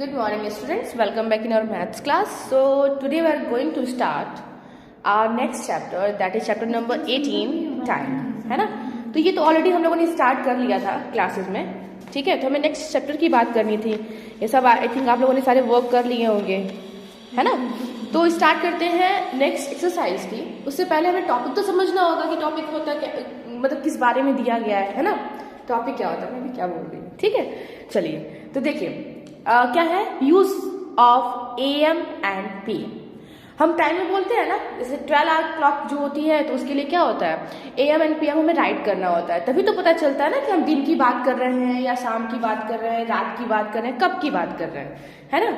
Good morning students, welcome back in our maths class. So today we are going to start our next chapter, that is chapter number 18 time, है ना. तो ये तो already हम लोगों ने start कर लिया था क्लासेस में, ठीक है. तो हमें नेक्स्ट चैप्टर की बात करनी थी. ये सब आई थिंक आप लोगों ने सारे वर्क कर लिए होंगे, है ना. तो स्टार्ट करते हैं नेक्स्ट एक्सरसाइज की. उससे पहले हमें टॉपिक तो समझना होगा कि टॉपिक होता क्या, मतलब किस बारे में दिया गया है ना. टॉपिक क्या होता है, मैं भी क्या बोल रही हूँ, ठीक है. चलिए तो देखिए क्या है, use of AM and PM. हम टाइम में बोलते हैं ना, जैसे 12 आवर क्लॉक जो होती है तो उसके लिए क्या होता है, AM एंड PM हमें राइट करना होता है. तभी तो पता चलता है ना कि हम दिन की बात कर रहे हैं या शाम की बात कर रहे हैं, रात की बात कर रहे हैं, कब की बात कर रहे हैं, है ना.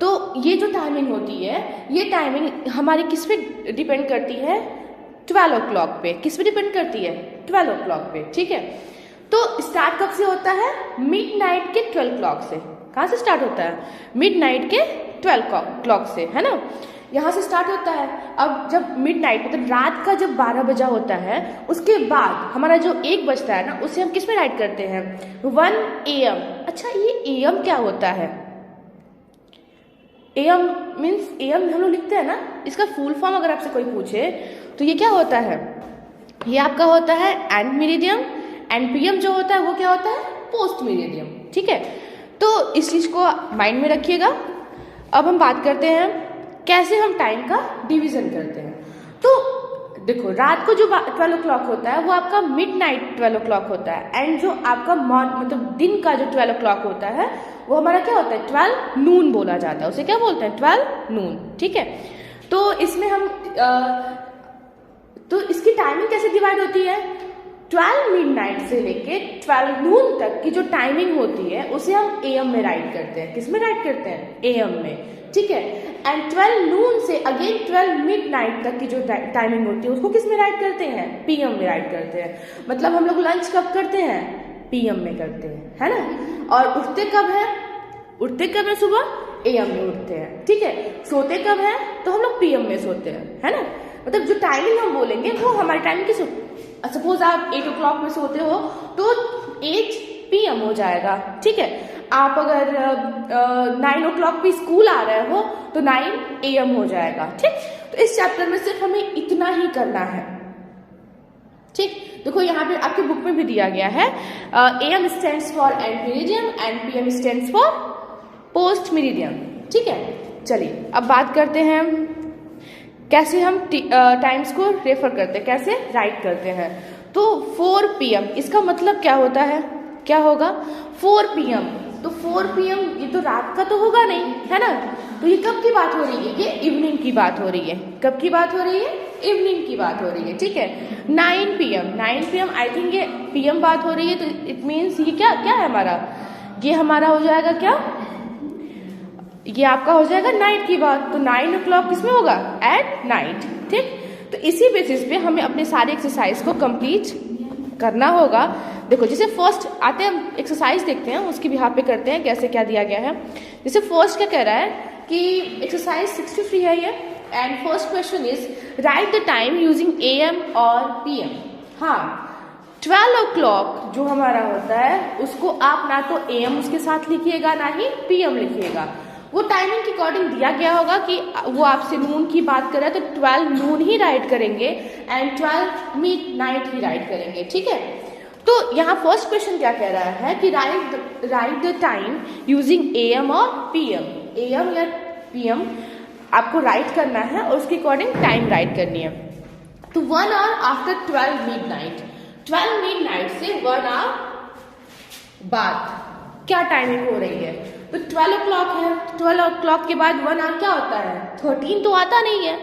तो ये जो टाइमिंग होती है, ये टाइमिंग हमारी किस पे डिपेंड करती है, 12 ओ क्लॉक पे. किस पे डिपेंड करती है, 12 ओ क्लॉक पे, ठीक है. तो स्टार्ट कब से होता है, मिडनाइट के 12 क्लॉक से. कहाँ से स्टार्ट होता है, मिडनाइट के 12 क्लॉक से, है ना. यहाँ से स्टार्ट होता है. अब जब मिडनाइट मतलब रात का जब 12 बजा होता है, उसके बाद हमारा जो 1 बजता है ना, उसे हम किस में राइट करते हैं, 1 AM. अच्छा, ये AM क्या होता है, AM मीन्स AM हम लोग लिखते हैं ना, इसका फुल फॉर्म अगर आपसे कोई पूछे तो ये क्या होता है, ये आपका होता है एंड मेरिडियम. एंड PM जो होता है वो क्या होता है, पोस्ट मेरिडियम, ठीक है. तो इस चीज को माइंड में रखिएगा. अब हम बात करते हैं कैसे हम टाइम का डिवीजन करते हैं. तो देखो, रात को जो 12 ओ क्लॉक होता है वो आपका मिडनाइट 12 ओ क्लॉक होता है. एंड जो आपका मतलब दिन का जो 12 ओ क्लॉक होता है वो हमारा क्या होता है, 12 नून बोला जाता है. उसे क्या बोलते हैं, 12 नून, ठीक है. तो इसमें हम तो इसकी टाइमिंग कैसे डिवाइड होती है, 12 मिडनाइट से लेके 12 नून तक की जो टाइमिंग होती है उसे हम AM में राइट करते हैं. किस में राइट करते हैं, AM में, ठीक है. एंड 12 नून से अगेन 12 मिडनाइट तक की जो टाइमिंग होती है उसको किस में राइट करते हैं, PM में राइट करते हैं. मतलब हम लोग लंच कब करते हैं, PM में करते हैं, है ना. और उठते कब है, उठते कब है, सुबह AM में उठते हैं, ठीक है. सोते कब है, तो हम लोग PM में सोते हैं, है ना. मतलब जो टाइमिंग हम बोलेंगे वो हमारी टाइमिंग की, सपोज आप 8 ओ क्लॉक में सोते हो तो 8 PM हो जाएगा, ठीक है. आप अगर 9 ओ क्लॉक पे स्कूल आ रहे हो तो 9 AM हो जाएगा, ठीक. तो इस चैप्टर में सिर्फ हमें इतना ही करना है, ठीक. देखो यहाँ पे आपके बुक में भी दिया गया है, AM stands for and meridiem and PM stands for post meridiem, ठीक है. चलिए अब बात करते हैं कैसे हम टाइम्स को रेफर करते हैं, कैसे राइट करते हैं. तो 4 PM इसका मतलब क्या होता है, क्या होगा, 4 PM. तो 4 PM ये तो रात का तो होगा नहीं, है ना. तो ये कब की बात हो रही है, ये इवनिंग की बात हो रही है. कब की बात हो रही है, इवनिंग की बात हो रही है, ठीक है. 9 PM आई थिंक ये PM बात हो रही है. तो इट मीन्स ये क्या क्या है हमारा, ये हमारा हो जाएगा क्या, ये आपका हो जाएगा नाइट की बात. तो 9 ओ क्लॉक किसमें होगा, एट नाइट, ठीक. तो इसी बेसिस पे हमें अपने सारे एक्सरसाइज को कंप्लीट करना होगा. देखो जैसे फर्स्ट आते हैं एक्सरसाइज देखते हैं, उसकी भी यहाँ पे करते हैं कैसे क्या दिया गया है. जैसे फर्स्ट क्या कह रहा है कि एक्सरसाइज 63 है ये. And first question is right the time using AM और PM. हाँ, 12 ओ क्लॉक जो हमारा होता है उसको आप ना तो AM उसके साथ लिखिएगा ना ही PM लिखिएगा. वो टाइमिंग के अकॉर्डिंग दिया गया होगा कि वो आपसे नून की बात कर रहा है तो 12 नून ही राइट करेंगे एंड 12 मिडनाइट ही राइट करेंगे, ठीक है. तो यहाँ फर्स्ट क्वेश्चन क्या कह रहा है कि right the time using AM और PM. AM या PM आपको राइट करना है और उसके अकॉर्डिंग टाइम राइट करनी है. तो 1 आवर आफ्टर 12 मिडनाइट, 12 मिडनाइट से 1 आवर बाद क्या टाइमिंग हो रही है. तो 12 ओ क्लॉक है, 12 ओ क्लॉक के बाद 1 आवर क्या होता है, 13 तो आता नहीं है,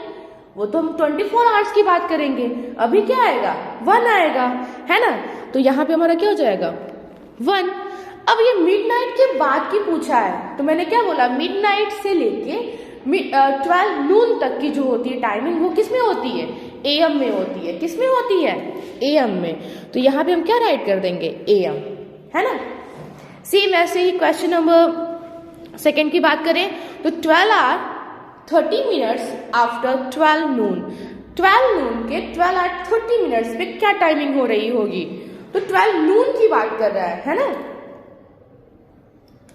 वो तो हम 24 आवर्स की बात करेंगे. अभी क्या आएगा, 1 आएगा, है ना. तो यहाँ पे हमारा क्या हो जाएगा, 1. अब ये मिडनाइट के बाद की पूछा है तो मैंने क्या बोला, मिडनाइट से लेके 12 नून तक की जो होती है टाइमिंग वो किस में होती है, AM में होती है. किस में होती है, AM में. तो यहाँ पे हम क्या राइट कर देंगे, AM, है ना. सेम ऐसे ही क्वेश्चन नंबर सेकेंड की बात करें तो 12 आवर 30 मिनट्स आफ्टर 12 नून. 12 नून के 12 आवर 30 मिनट्स पे क्या टाइमिंग हो रही होगी. तो 12 नून की बात कर रहा है ना.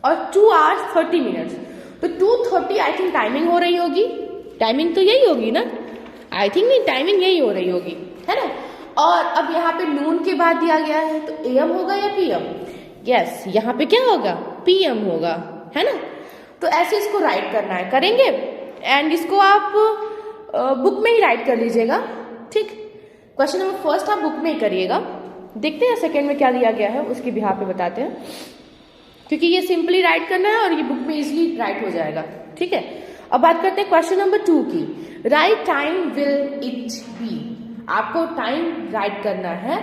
और 2 hours 30 minutes, तो 2:30 आई थिंक टाइमिंग हो रही होगी, टाइमिंग तो यही होगी ना, आई थिंक नहीं टाइमिंग यही हो रही होगी, है ना। और अब यहाँ पे नून के बाद दिया गया है तो AM होगा या PM? यस, यहाँ पे क्या होगा? PM होगा, है ना। तो ऐसे इसको राइट करना है, करेंगे एंड इसको आप बुक में ही राइट कर लीजिएगा, ठीक। क्वेश्चन नंबर फर्स्ट आप बुक में ही करिएगा, देखते हैं सेकेंड में क्या दिया गया है उसके बिहाफ पे बताते हैं, क्योंकि ये सिंपली राइट करना है और ये बुक में इजीली राइट हो जाएगा, ठीक है। अब बात करते हैं क्वेश्चन नंबर 2 की। Right time will it be, आपको टाइम राइट करना है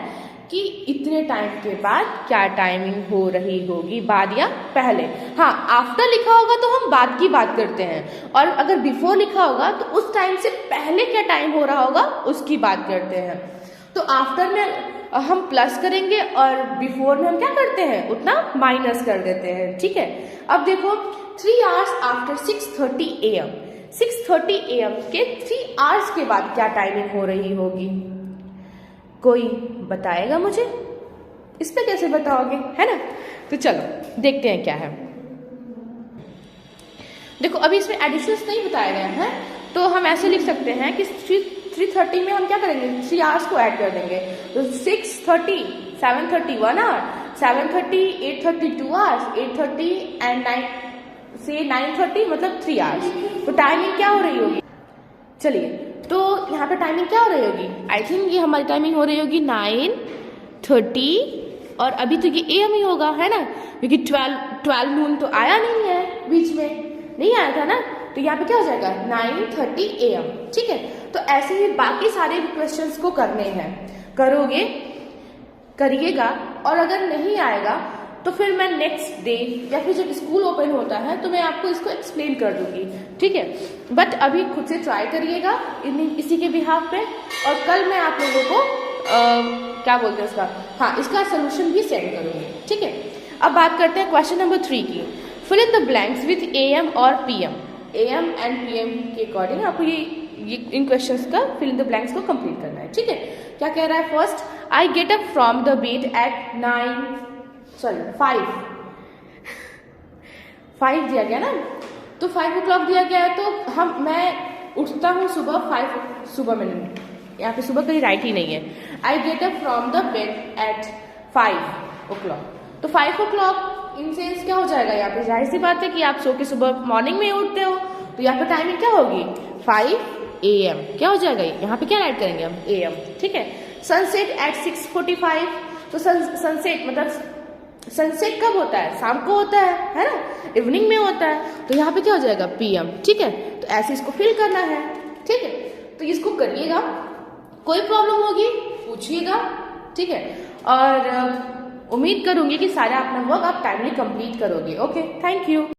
कि इतने टाइम के बाद क्या टाइमिंग हो रही होगी, बाद या पहले। हाँ, आफ्टर लिखा होगा तो हम बाद की बात करते हैं, और अगर बिफोर लिखा होगा तो उस टाइम से पहले क्या टाइम हो रहा होगा उसकी बात करते हैं। तो आफ्टर में हम प्लस करेंगे और बिफोर में हम क्या करते हैं, उतना माइनस कर देते हैं, ठीक है। अब देखो 3 hours आफ्टर 6:30 AM, 6:30 AM के 3 hours के बाद क्या टाइमिंग हो रही होगी, कोई बताएगा मुझे? इस पे कैसे बताओगे, है ना। तो चलो देखते हैं क्या है। देखो अभी इसमें एडिशंस नहीं बताया गया है, तो हम ऐसे लिख सकते हैं कि 3:30 में हम क्या करेंगे, 3 hours को ऐड कर देंगे। तो 6:30, 7:30 1 hour, 7:30, 8:30 2 hours, 8:30 एंड 9:30 मतलब 3 hours। तो टाइमिंग क्या हो रही होगी, चलिए तो यहाँ पे टाइमिंग क्या हो रही होगी, आई थिंक ये हमारी टाइमिंग हो रही होगी 9:30, और अभी तो ये AM ही होगा, है ना, क्योंकि 12 नून तो आया नहीं है, बीच में नहीं आया था ना, तो यहाँ पे क्या हो जाएगा 9:30 AM, ठीक है। तो ऐसे ही बाकी सारे क्वेश्चंस को करने हैं, करोगे करिएगा, और अगर नहीं आएगा तो फिर मैं नेक्स्ट डे या फिर जब स्कूल ओपन होता है तो मैं आपको इसको एक्सप्लेन कर दूंगी, ठीक है। बट अभी खुद से ट्राई करिएगा इसी के बिहाफ पे, और कल मैं आप लोगों को क्या बोलते हैं उसका, हाँ, इसका सोल्यूशन भी सेंड करूंगी, ठीक है। अब बात करते हैं क्वेश्चन नंबर 3 की। Fill in the blanks with AM और PM, AM एंड PM के अकॉर्डिंग आपको ये इन क्वेश्चंस का फिल इन द ब्लैंक्स को कंप्लीट करना है, ठीक है। क्या कह रहा है, first I get up from the bed at 5 दिया गया ना, तो 5 o'clock दिया गया है, तो मैं उठता हूँ सुबह 5 सुबह में, यहाँ पे सुबह कहीं राइट ही नहीं है। आई get up from the bed at 5 o'clock, तो 5 o'clock इन सेंस क्या हो जाएगा, यहाँ पे जाहिर सी बात है कि आप सो के सुबह मॉर्निंग में उठते हो, तो यहाँ पे टाइमिंग क्या होगी 5 AM, क्या हो जाएगा, यहाँ पे क्या राइट करेंगे हम AM, ठीक है। सनसेट एट 6:45, तो सनसेट मतलब सनसेट कब होता है, शाम को होता है ना, इवनिंग में होता है, तो यहाँ पे क्या हो जाएगा PM, ठीक है। तो ऐसे इसको फिल करना है, ठीक है। तो इसको करिएगा, कोई प्रॉब्लम होगी पूछिएगा, ठीक है। और उम्मीद करूंगी कि सारा अपना वर्क आप टाइमली कंप्लीट करोगे। Okay, thank you.